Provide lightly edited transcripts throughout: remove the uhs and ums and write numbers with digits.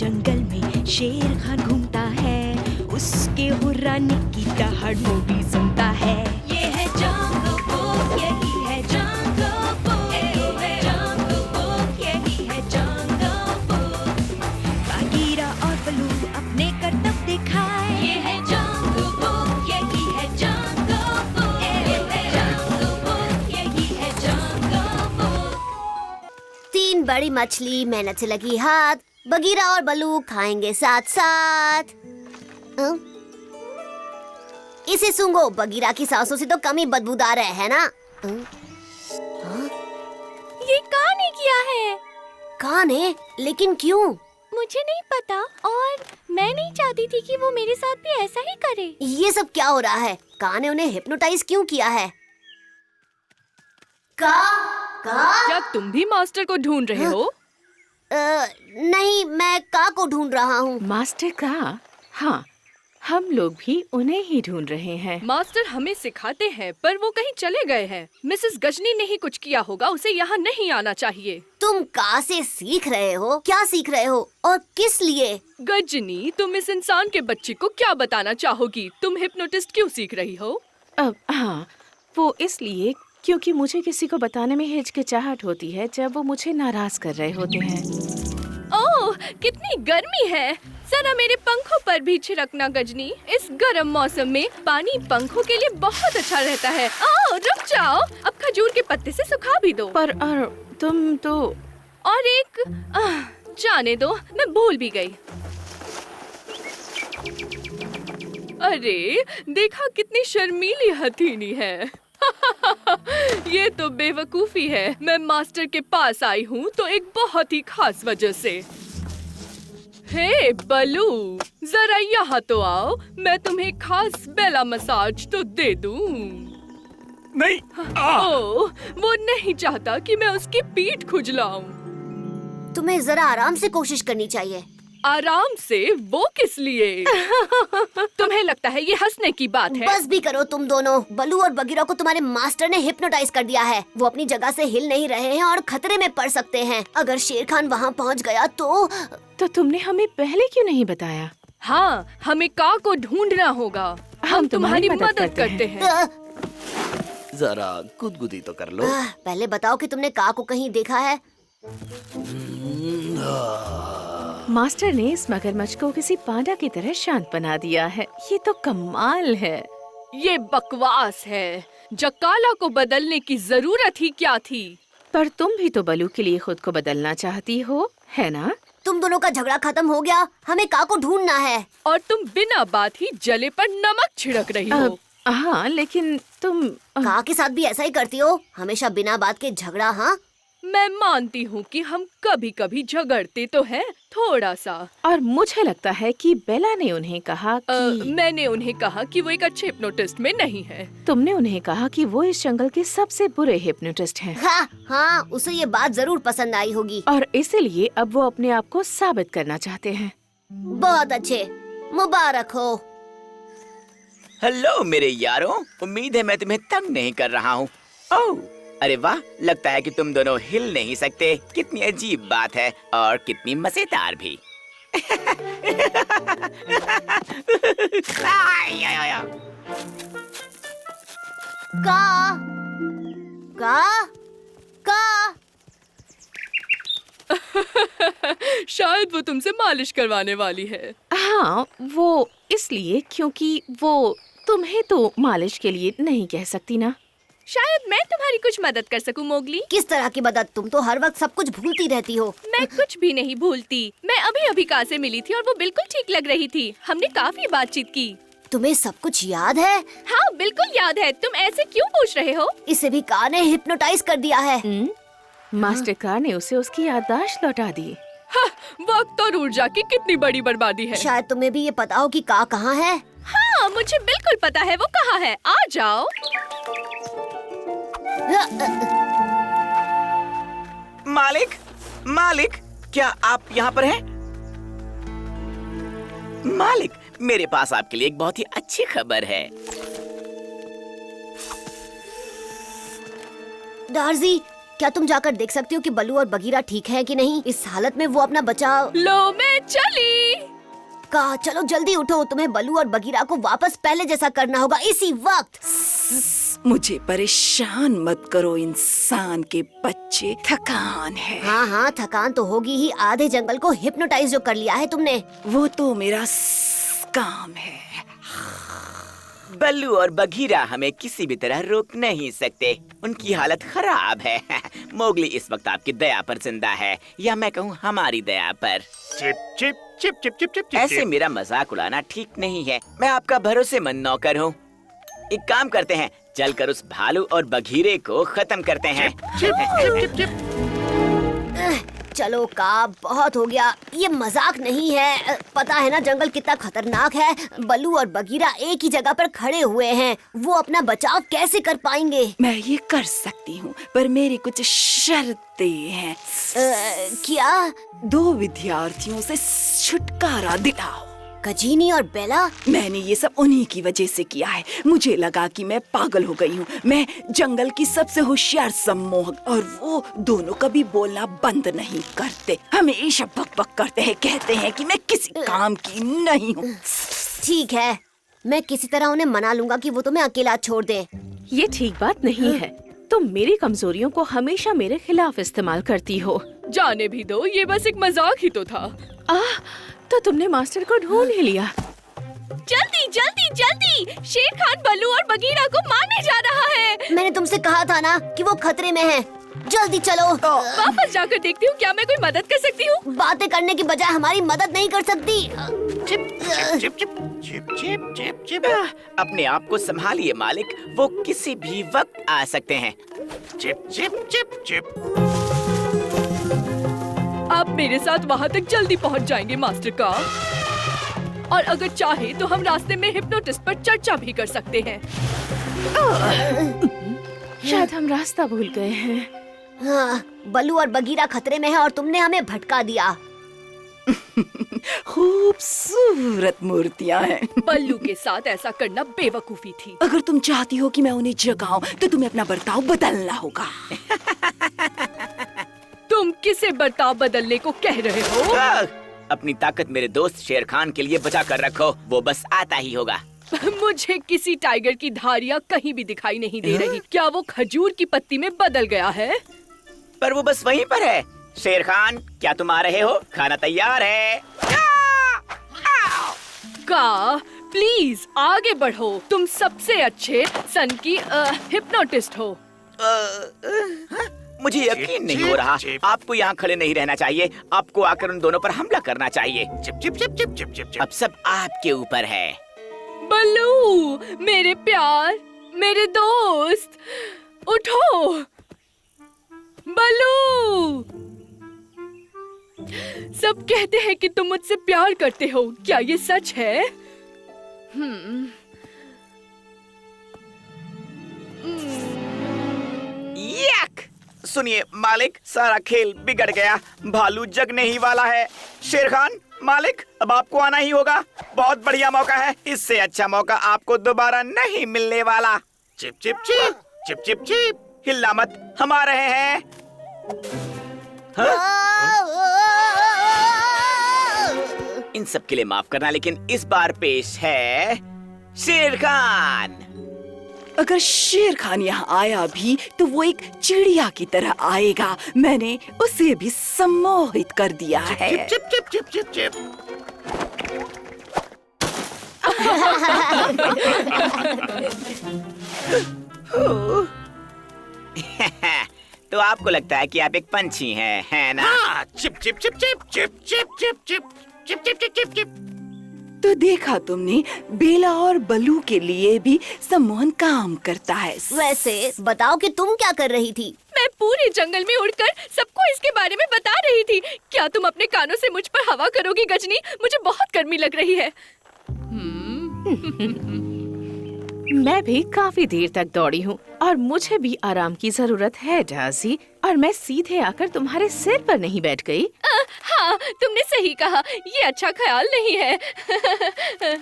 जंगल में शेर खान घूमता है, उसके हुर्राने की दहाड़ वो भी सुनता है। ये है जंगल बुक, यही है जंगल बुक, जंगल बुक, यही है जंगल बुक। बागीरा और बलू अपने करतब दिखाए, ये है जंगल बुक, यही है जंगल बुक, जंगल बुक, यही है जंगल बुक। 3 बड़ी मछली मेहनत से लगी हाथ, बगीरा और बलू खाएंगे साथ साथ। इसे सूंघो, बगीरा की सांसों से तो कम ही बदबूदार है ना? ये कहाँ ने किया है? कहाँ ने? लेकिन क्यों? मुझे नहीं पता और मैं नहीं चाहती थी कि वो मेरे साथ भी ऐसा ही करे। ये सब क्या हो रहा है? कहाँ ने उन्हें हिप्नोटाइज क्यों किया है? का? क्या तुम भी मास्टर को ढूंढ रहे हो? नहीं, मैं का को ढूंढ रहा हूँ। मास्टर का? हाँ, हम लोग भी उन्हें ही ढूंढ रहे हैं। मास्टर हमें सिखाते हैं पर वो कहीं चले गए हैं। मिसेस गजनी ने ही कुछ किया होगा, उसे यहाँ नहीं आना चाहिए। तुम का से सीख रहे हो? क्या सीख रहे हो और किस लिए? गजनी, तुम इस इंसान के बच्चे को क्या बताना चाहोगी? तुम हिप्नोटिस्ट क्यों सीख रही हो? हाँ, वो इसलिए क्योंकि मुझे किसी को बताने में हिचकिचाहट होती है जब वो मुझे नाराज कर रहे होते हैं। ओह, कितनी गर्मी है! जरा मेरे पंखों पर भी छिड़कना गजनी। इस गर्म मौसम में पानी पंखों के लिए बहुत अच्छा रहता है। ओह, रुक जाओ, अब खजूर के पत्ते से सुखा भी दो। पर तुम तो... और एक जाने दो, मैं भूल भी गई। अरे, देखा कितनी शर्मीली हथीनी है। ये तो बेवकूफी है। मैं मास्टर के पास आई हूँ तो एक बहुत ही खास वजह से। हे बलू, जरा यहाँ तो आओ, मैं तुम्हें खास बेला मसाज तो दे दूँ। नहीं। ओह, वो नहीं चाहता कि मैं उसकी पीठ खुजलाऊं। तुम्हें जरा आराम से कोशिश करनी चाहिए। आराम से? वो किस लिए? तुम्हें लगता है ये हंसने की बात है? बस भी करो तुम दोनों। बलू और बगीरा को तुम्हारे मास्टर ने हिप्नोटाइज कर दिया है। वो अपनी जगह से हिल नहीं रहे हैं और खतरे में पड़ सकते हैं। अगर शेर खान वहाँ पहुँच गया तो तुमने हमें पहले क्यों नहीं बताया? हाँ, हमें का को ढूंढना होगा। हम तुम्हारी मदद करते हैं। जरा गुदगुदी तो कर लो। पहले बताओ कि तुमने का को कहीं देखा है? मास्टर ने इस मगरमच्छ को किसी पांडा की तरह शांत बना दिया है। ये तो कमाल है। ये बकवास है। जकाला को बदलने की जरूरत ही क्या थी? पर तुम भी तो बलू के लिए खुद को बदलना चाहती हो, है ना? तुम दोनों का झगड़ा खत्म हो गया? हमें का को ढूंढना है। और तुम बिना बात ही जले पर नमक छिड़क रही हो। हाँ, लेकिन तुम का के साथ भी ऐसा ही करती हो? हमेशा बिना बात के झगड़ा। हाँ, मैं मानती हूँ कि हम कभी-कभी झगड़ते तो हैं, थोड़ा सा। और मुझे लगता है कि बेला ने उन्हें कहा कि मैंने उन्हें कहा कि वो एक अच्छे हिप्नोटिस्ट में नहीं है। तुमने उन्हें कहा कि वो इस जंगल के सबसे बुरे हिप्नोटिस्ट हैं। हाँ, उसे ये बात जरूर पसंद आई होगी। और इसीलिए अब वो अपने आप को साबित करना चाहते हैं। बहुत अच्छे, मुबारक हो। हेलो मेरे यारों, उम्मीद है मैं तुम्हें तंग नहीं कर रहा हूँ। ओह, अरे वाह, लगता है कि तुम दोनों हिल नहीं सकते। कितनी अजीब बात है और कितनी मजेदार भी। का शायद वो तुमसे मालिश करवाने वाली है। हाँ, वो इसलिए क्योंकि वो तुम्हें तो मालिश के लिए नहीं कह सकती ना। शायद मैं तुम्हारी कुछ मदद कर सकूं, मोगली। किस तरह की मदद? तुम तो हर वक्त सब कुछ भूलती रहती हो। मैं कुछ भी नहीं भूलती। मैं अभी का से मिली थी और वो बिल्कुल ठीक लग रही थी। हमने काफी बातचीत की। तुम्हें सब कुछ याद है? हाँ, बिल्कुल याद है। तुम ऐसे क्यों पूछ रहे हो? इसे भी का ने हिप्नोटाइज कर दिया है। मास्टर का ने उसे उसकी याददाश्त लौटा दी। हाँ, वक्त और ऊर्जा की कितनी बड़ी बर्बादी है। शायद तुम्हें भी ये पता हो कि का कहाँ है। हाँ, मुझे बिल्कुल पता है वो कहाँ है। आ जाओ। मालिक, मालिक, क्या आप यहाँ पर हैं? मालिक, मेरे पास आपके लिए एक बहुत ही अच्छी खबर है। डार्जी, क्या तुम जाकर देख सकती हो कि बल्लू और बगीरा ठीक है कि नहीं? इस हालत में वो अपना बचाव। लो मैं चली। का चलो जल्दी उठो, तुम्हें बल्लू और बगीरा को वापस पहले जैसा करना होगा इसी वक्त। मुझे परेशान मत करो इंसान के बच्चे, थकान है। हाँ हाँ, थकान तो होगी ही। आधे जंगल को हिप्नोटाइज जो कर लिया है तुमने। वो तो मेरा काम है। बल्लू और बगीरा हमें किसी भी तरह रोक नहीं सकते। उनकी हालत खराब है। मोगली इस वक्त आपकी दया पर जिंदा है, या मैं कहूँ हमारी दया पर। Chip chip chip chip chip chip ऐसे मेरा मजाक उड़ाना ठीक नहीं है। मैं आपका भरोसेमंद नौकर हूँ। एक काम करते हैं, चलकर उस भालू और बघीरे को खत्म करते हैं। Chip chip chip chip. चलो का बहुत हो गया, ये मजाक नहीं है। पता है ना जंगल कितना खतरनाक है। बल्लू और बगीरा एक ही जगह पर खड़े हुए हैं, वो अपना बचाव कैसे कर पाएंगे? मैं ये कर सकती हूँ, पर मेरी कुछ शर्तें हैं। क्या? 2 विद्यार्थियों से छुटकारा दिलाओ। कजीनी और बेला? मैंने ये सब उन्हीं की वजह से किया है। मुझे लगा कि मैं पागल हो गई हूँ। मैं जंगल की सबसे होशियार सम्मोहक, और वो दोनों कभी बोलना बंद नहीं करते। हमेशा बक-बक करते हैं, कहते हैं कि मैं किसी काम की नहीं हूँ। ठीक है, मैं किसी तरह उन्हें मना लूंगा कि वो तुम्हें अकेला छोड़ दे। ये ठीक बात नहीं है। तुम मेरी कमजोरियों को हमेशा मेरे खिलाफ इस्तेमाल करती हो। जाने भी दो, ये बस एक मजाक ही तो था। तो तुमने मास्टर को ढूंढ ही लिया। जल्दी जल्दी जल्दी, शेर खान बल्लू और बगीरा को मारने जा रहा है। मैंने तुमसे कहा था ना कि वो खतरे में है। जल्दी चलो। वापस जाकर देखती हूँ, क्या मैं कोई मदद कर सकती हूँ? बातें करने की बजाय हमारी मदद नहीं कर सकती। Chip chip chip chip chip chip chip. अपने आप को संभालिए मालिक, वो किसी भी वक्त आ सकते हैं। Chip chip chip chip. आप मेरे साथ वहाँ तक जल्दी पहुँच जाएंगे मास्टर का। और अगर चाहे तो हम रास्ते में हिप्नोटिस्ट पर चर्चा भी कर सकते हैं। शायद हम रास्ता भूल गए हैं। हाँ, बल्लू और बगीरा खतरे में है और तुमने हमें भटका दिया। खूबसूरत मूर्तियाँ हैं। बल्लू के साथ ऐसा करना बेवकूफी थी। अगर तुम चाहती हो कि मैं उन्हें जगाऊं, तो तुम्हें अपना बर्ताव बदलना होगा। तुम किसे बर्ताव बदलने को कह रहे हो? अपनी ताकत मेरे दोस्त शेर खान के लिए बचा कर रखो, वो बस आता ही होगा। मुझे किसी टाइगर की धारियाँ कहीं भी दिखाई नहीं दे रही। क्या वो खजूर की पत्ती में बदल गया है? पर वो बस वहीं पर है। शेर खान, क्या तुम आ रहे हो? खाना तैयार है। का प्लीज आगे बढ़ो। तुम सबसे अच्छे सन की हिप्नोटिस्ट हो। मुझे यकीन नहीं हो रहा। आपको यहाँ खड़े नहीं रहना चाहिए, आपको आकर उन दोनों पर हमला करना चाहिए। Chip chip chip chip chip chip chip. अब सब आपके ऊपर है। बल्लू, मेरे प्यार, मेरे दोस्त, उठो। बल्लू, सब कहते हैं कि तुम मुझसे प्यार करते हो, क्या ये सच है? यक! सुनिए मालिक, सारा खेल बिगड़ गया। भालू जगने ही वाला है। शेर खान, मालिक, अब आपको आना ही होगा। बहुत बढ़िया मौका है, इससे अच्छा मौका आपको दोबारा नहीं मिलने वाला। Chip chip chip chip chip chip. हिलना मत, हम आ रहे हैं। इन सब के लिए माफ करना, लेकिन इस बार पेश है शेर खान। अगर शेर खान यहाँ आया भी तो वो एक चिड़िया की तरह आएगा। मैंने उसे भी सम्मोहित कर दिया है। Chip chip chip chip chip. तो आपको लगता है कि आप एक पंछी हैं, है ना? हाँ, chip chip chip chip chip chip chip chip chip chip chip chip chip. तो देखा तुमने, बेला और बल्लू के लिए भी सम्मोहन काम करता है। वैसे बताओ कि तुम क्या कर रही थी? मैं पूरे जंगल में उड़कर सबको इसके बारे में बता रही थी। क्या तुम अपने कानों से मुझ पर हवा करोगी गजनी? मुझे बहुत गर्मी लग रही है। मैं भी काफी देर तक दौड़ी हूँ और मुझे भी आराम की जरूरत है डाजी। और मैं सीधे आकर तुम्हारे सिर पर नहीं बैठ गई। हाँ, तुमने सही कहा, ये अच्छा ख्याल नहीं है।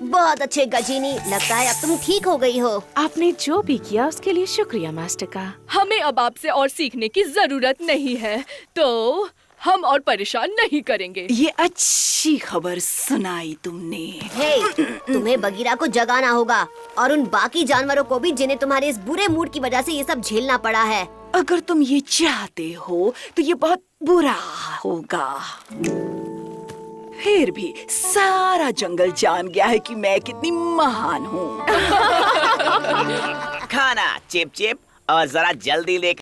बहुत अच्छे गजीनी, लगता है अब तुम ठीक हो गई हो। आपने जो भी किया उसके लिए शुक्रिया मास्टर का। हमें अब आपसे और सीखने की जरूरत नहीं है, तो हम और परेशान नहीं करेंगे। ये अच्छी खबर सुनाई तुमने। हे, तुम्हें बगीरा को जगाना होगा और उन बाकी जानवरों को भी जिन्हें तुम्हारे इस बुरे मूड की वजह से ये सब झेलना पड़ा है। अगर तुम ये चाहते हो तो ये बहुत बुरा होगा। फिर भी सारा जंगल जान गया है कि मैं कितनी महान हूँ। खाना चिप चिप और जरा जल्दी लेकर